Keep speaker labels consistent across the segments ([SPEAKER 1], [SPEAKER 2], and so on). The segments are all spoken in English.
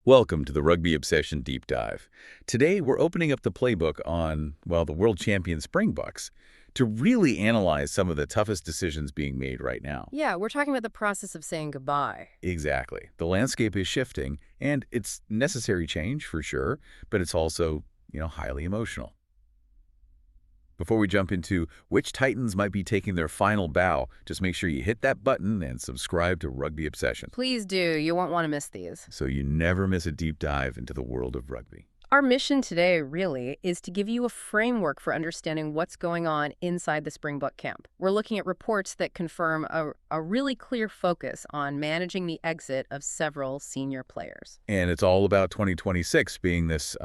[SPEAKER 1] Welcome to the Rugby Obsession Deep Dive. Today, we're opening up the playbook on, well, the world champion Springboks to really analyze some of the toughest decisions being made right now.
[SPEAKER 2] Yeah, we're talking about the process of saying goodbye.
[SPEAKER 1] Exactly. The landscape is shifting, and it's necessary change for sure, but it's also, highly emotional. Before we jump into which Titans might be taking their final bow, just make sure you hit that button and subscribe to Rugby Obsession
[SPEAKER 2] Please do. You won't want to miss these.
[SPEAKER 1] so you never miss a deep dive into the world of rugby.
[SPEAKER 2] Our mission today, really, is to give you a framework for understanding what's going on inside the Springbok camp. We're looking at reports that confirm a really clear focus on managing the exit of several senior players.
[SPEAKER 1] And it's all about 2026 being this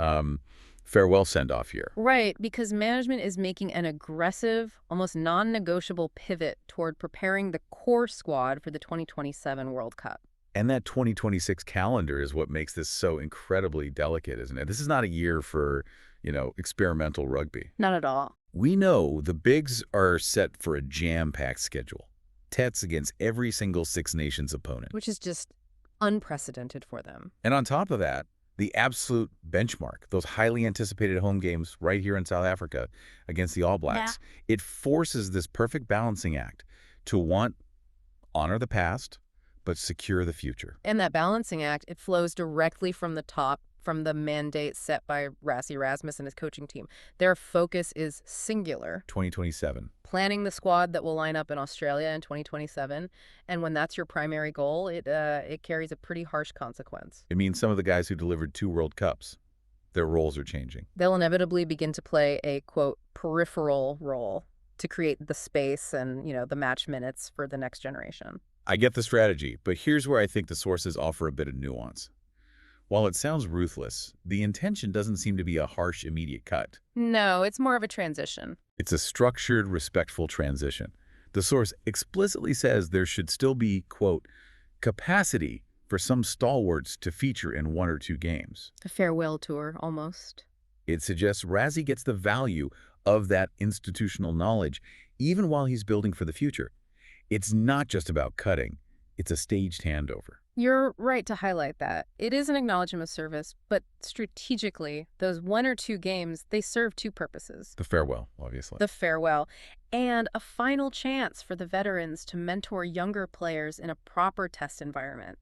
[SPEAKER 1] farewell send-off year.
[SPEAKER 2] Right, because management is making an aggressive, almost non-negotiable pivot toward preparing the core squad for the 2027 World Cup.
[SPEAKER 1] And that 2026 calendar is what makes this so incredibly delicate, isn't it? This is not a year for, experimental rugby.
[SPEAKER 2] Not at all.
[SPEAKER 1] We know the Bigs are set for a jam-packed schedule. Tets against every single Six Nations opponent.
[SPEAKER 2] Which is just unprecedented for them.
[SPEAKER 1] And on top of that, the absolute benchmark, those highly anticipated home games right here in South Africa against the All Blacks, It forces this perfect balancing act to honor the past, but secure the future.
[SPEAKER 2] And that balancing act, it flows directly from the top, from the mandate set by Rassie Erasmus and his coaching team. Their focus is singular.
[SPEAKER 1] 2027.
[SPEAKER 2] Planning the squad that will line up in Australia in 2027. And when that's your primary goal, it carries a pretty harsh consequence.
[SPEAKER 1] It means some of the guys who delivered 2 World Cups, their roles are changing.
[SPEAKER 2] They'll inevitably begin to play a, quote, peripheral role to create the space and, the match minutes for the next generation.
[SPEAKER 1] I get the strategy, but here's where I think the sources offer a bit of nuance. While it sounds ruthless, the intention doesn't seem to be a harsh, immediate cut.
[SPEAKER 2] No, it's more of a transition.
[SPEAKER 1] It's a structured, respectful transition. The source explicitly says there should still be, quote, capacity for some stalwarts to feature in 1 or 2 games.
[SPEAKER 2] A farewell tour, almost.
[SPEAKER 1] It suggests Rassie gets the value of that institutional knowledge even while he's building for the future. It's not just about cutting. It's a staged handover.
[SPEAKER 2] You're right to highlight that. It is an acknowledgement of service, but strategically, those 1 or 2 games, they serve 2 purposes.
[SPEAKER 1] The farewell, obviously.
[SPEAKER 2] The farewell, and a final chance for the veterans to mentor younger players in a proper test environment.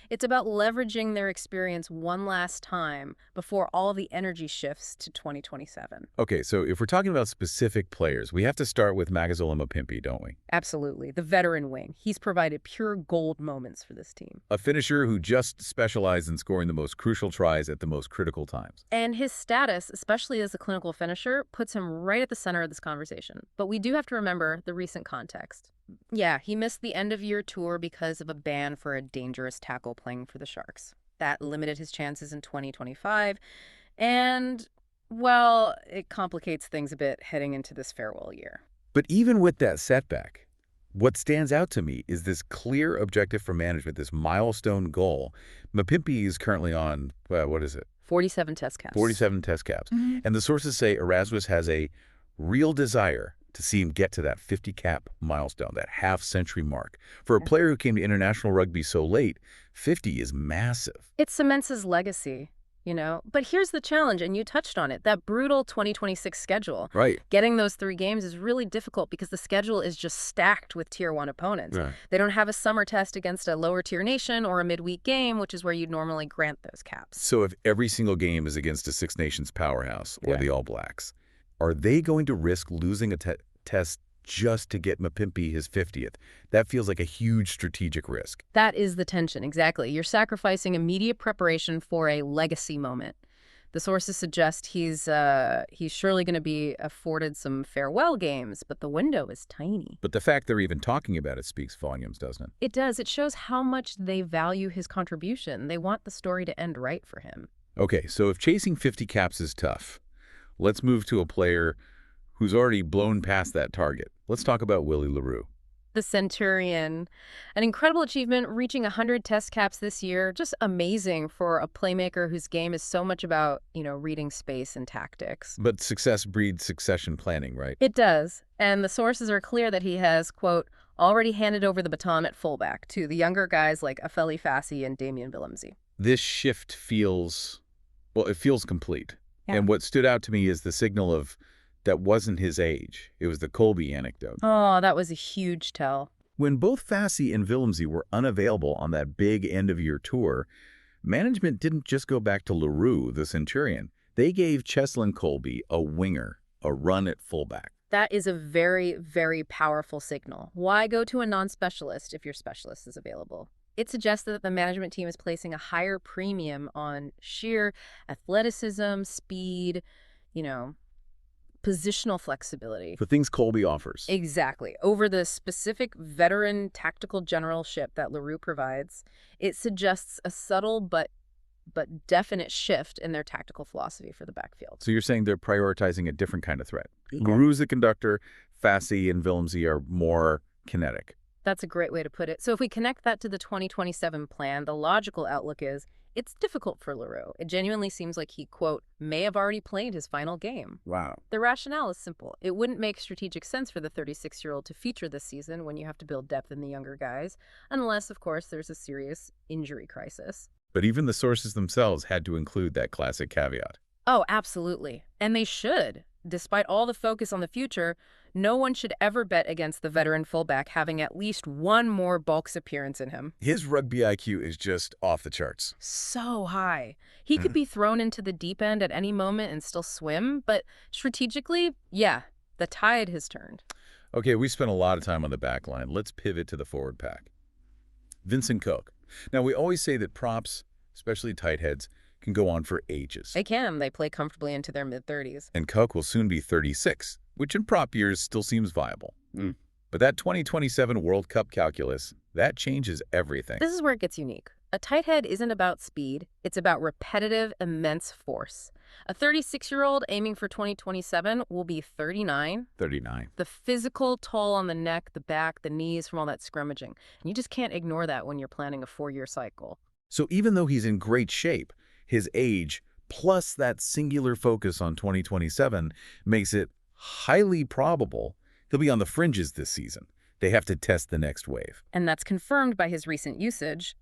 [SPEAKER 2] It's about leveraging their experience one last time before all the energy shifts to 2027.
[SPEAKER 1] Okay, so if we're talking about specific players, we have to start with Makazole Mapimpi, don't we?
[SPEAKER 2] Absolutely. The veteran wing. He's provided pure gold moments for this team.
[SPEAKER 1] A finisher who just specialized in scoring the most crucial tries at the most critical times.
[SPEAKER 2] And his status, especially as a clinical finisher, puts him right at the center of this conversation. But we do have to remember the recent context. Yeah, he missed the end-of-year tour because of a ban for a dangerous tackle playing for the Sharks. That limited his chances in 2025, and, well, it complicates things a bit heading into this farewell year.
[SPEAKER 1] But even with that setback, what stands out to me is this clear objective for management, this milestone goal. Mapimpi is currently on,
[SPEAKER 2] 47 test caps.
[SPEAKER 1] 47 test caps. And the sources say Erasmus has a real desire to see him get to that 50-cap milestone, that half-century mark. For a player who came to international rugby so late, 50 is massive.
[SPEAKER 2] It cements his legacy, But here's the challenge, and you touched on it, that brutal 2026 schedule.
[SPEAKER 1] Right.
[SPEAKER 2] Getting those 3 games is really difficult because the schedule is just stacked with Tier 1 opponents.
[SPEAKER 1] Right.
[SPEAKER 2] They don't have a summer test against a lower-tier nation or a midweek game, which is where you'd normally grant those caps.
[SPEAKER 1] So if every single game is against a Six Nations powerhouse or the All Blacks, are they going to risk losing a test just to get Mapimpi his 50th? That feels like a huge strategic risk.
[SPEAKER 2] That is the tension, exactly. You're sacrificing immediate preparation for a legacy moment. The sources suggest he's surely going to be afforded some farewell games, but the window is tiny.
[SPEAKER 1] But the fact they're even talking about it speaks volumes, doesn't it?
[SPEAKER 2] It does. It shows how much they value his contribution. They want the story to end right for him.
[SPEAKER 1] Okay, so if chasing 50 caps is tough, let's move to a player who's already blown past that target. Let's talk about Willie le Roux.
[SPEAKER 2] The Centurion. An incredible achievement, reaching 100 test caps this year. Just amazing for a playmaker whose game is so much about, reading space and tactics.
[SPEAKER 1] But success breeds succession planning, right?
[SPEAKER 2] It does. And the sources are clear that he has, quote, already handed over the baton at fullback to the younger guys like Afeli Fassi and Damien Willemse.
[SPEAKER 1] This shift feels, well, it feels complete.
[SPEAKER 2] Yeah.
[SPEAKER 1] And what stood out to me is the signal of that wasn't his age. It was the Colby anecdote.
[SPEAKER 2] Oh, that was a huge tell.
[SPEAKER 1] When both Fassie and Willemse were unavailable on that big end-of-year tour, management didn't just go back to le Roux, the Centurion. They gave Cheslin Colby a winger, a run at fullback.
[SPEAKER 2] That is a very, very powerful signal. Why go to a non-specialist if your specialist is available? It suggests that the management team is placing a higher premium on sheer athleticism, speed, positional flexibility.
[SPEAKER 1] The things Colby offers.
[SPEAKER 2] Exactly. Over the specific veteran tactical generalship that le Roux provides, it suggests a subtle but definite shift in their tactical philosophy for the backfield.
[SPEAKER 1] So you're saying they're prioritizing a different kind of threat. Le Roux is the conductor, Fassie and Willemse are more kinetic.
[SPEAKER 2] That's a great way to put it. So if we connect that to the 2027 plan, the logical outlook is it's difficult for le Roux. It genuinely seems like he, quote, may have already played his final game.
[SPEAKER 1] Wow.
[SPEAKER 2] The rationale is simple. It wouldn't make strategic sense for the 36-year-old to feature this season when you have to build depth in the younger guys, unless, of course, there's a serious injury crisis.
[SPEAKER 1] But even the sources themselves had to include that classic caveat.
[SPEAKER 2] Oh, absolutely. And they should. Despite all the focus on the future, no one should ever bet against the veteran fullback having at least one more Bulks appearance in him.
[SPEAKER 1] His rugby IQ is just off the charts.
[SPEAKER 2] So high. He could be thrown into the deep end at any moment and still swim, but strategically, yeah, the tide has turned.
[SPEAKER 1] Okay, we spent a lot of time on the back line. Let's pivot to the forward pack. Vincent Koch. Now, we always say that props, especially tight heads, can go on for ages.
[SPEAKER 2] They can. They play comfortably into their mid-30s.
[SPEAKER 1] And Koch will soon be 36, which in prop years still seems viable. But that 2027 World Cup calculus, that changes everything.
[SPEAKER 2] This is where it gets unique. A tight head isn't about speed. It's about repetitive, immense force. A 36-year-old aiming for 2027 will be 39.
[SPEAKER 1] 39.
[SPEAKER 2] The physical toll on the neck, the back, the knees from all that scrummaging. And you just can't ignore that when you're planning a 4-year cycle.
[SPEAKER 1] So even though he's in great shape, his age, plus that singular focus on 2027, makes it highly probable he'll be on the fringes this season. They have to test the next wave.
[SPEAKER 2] And that's confirmed by his recent usage.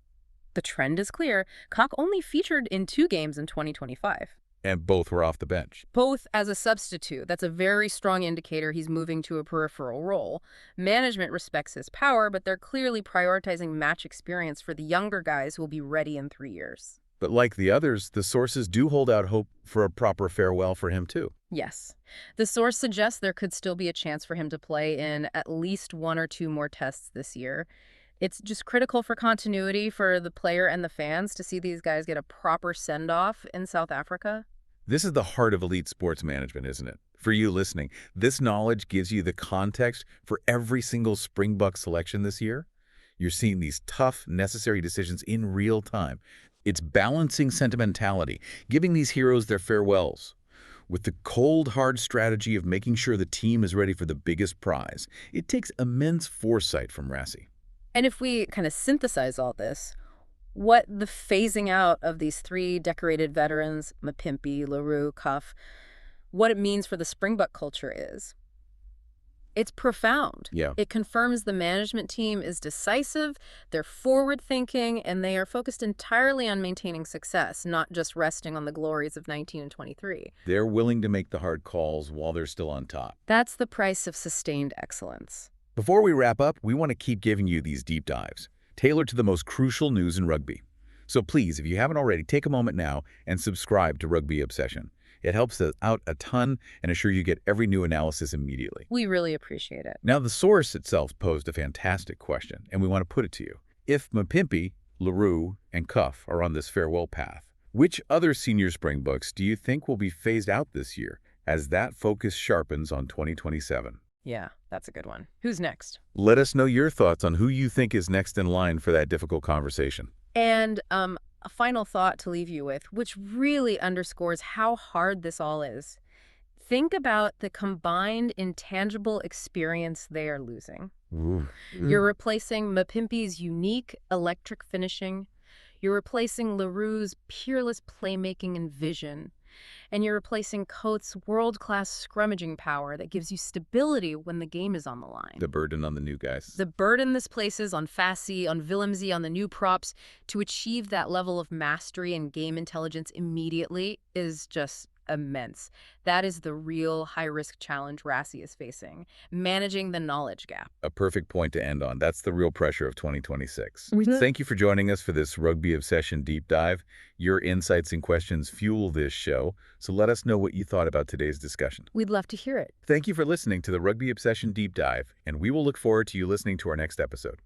[SPEAKER 2] The trend is clear. Koch only featured in 2 games in 2025.
[SPEAKER 1] And both were off the bench.
[SPEAKER 2] Both as a substitute. That's a very strong indicator he's moving to a peripheral role. Management respects his power, but they're clearly prioritizing match experience for the younger guys who will be ready in 3 years.
[SPEAKER 1] But like the others, the sources do hold out hope for a proper farewell for him too.
[SPEAKER 2] Yes. The source suggests there could still be a chance for him to play in at least 1 or 2 more tests this year. It's just critical for continuity for the player and the fans to see these guys get a proper send-off in South Africa.
[SPEAKER 1] This is the heart of elite sports management, isn't it? For you listening, this knowledge gives you the context for every single Springbok selection this year. You're seeing these tough, necessary decisions in real time. It's balancing sentimentality, giving these heroes their farewells, with the cold, hard strategy of making sure the team is ready for the biggest prize. It takes immense foresight from Rassie.
[SPEAKER 2] And if we kind of synthesize all this, what the phasing out of these 3 decorated veterans, Mapimpi, le Roux, Koch, what it means for the Springbok culture is, it's profound.
[SPEAKER 1] Yeah.
[SPEAKER 2] It confirms the management team is decisive, they're forward-thinking, and they are focused entirely on maintaining success, not just resting on the glories of 19 and 23.
[SPEAKER 1] They're willing to make the hard calls while they're still on top.
[SPEAKER 2] That's the price of sustained excellence.
[SPEAKER 1] Before we wrap up, we want to keep giving you these deep dives, tailored to the most crucial news in rugby. So please, if you haven't already, take a moment now and subscribe to Rugby Obsession. It helps us out a ton and assure you get every new analysis immediately.
[SPEAKER 2] We really appreciate it.
[SPEAKER 1] Now, the source itself posed a fantastic question, and we want to put it to you. If Mapimpi, le Roux, and Koch are on this farewell path, which other senior Springboks do you think will be phased out this year as that focus sharpens on 2027?
[SPEAKER 2] Yeah, that's a good one. Who's next?
[SPEAKER 1] Let us know your thoughts on who you think is next in line for that difficult conversation.
[SPEAKER 2] And a final thought to leave you with, which really underscores how hard this all is. Think about the combined intangible experience they are losing. You're replacing Mapimpi's unique electric finishing. You're replacing le Roux's peerless playmaking and vision. And you're replacing Coates' world-class scrummaging power that gives you stability when the game is on the line.
[SPEAKER 1] The burden on the new guys.
[SPEAKER 2] The burden this places on Fassi, on Willemse, on the new props to achieve that level of mastery and game intelligence immediately is just immense. That is the real high-risk challenge Rassie is facing, managing the knowledge gap.
[SPEAKER 1] A perfect point to end on. That's the real pressure of 2026.
[SPEAKER 2] Mhm.
[SPEAKER 1] Thank you for joining us for this Rugby Obsession deep dive. Your insights and questions fuel this show, so let us know what you thought about today's discussion.
[SPEAKER 2] We'd love to hear it.
[SPEAKER 1] Thank you for listening to the Rugby Obsession deep dive, and we will look forward to you listening to our next episode.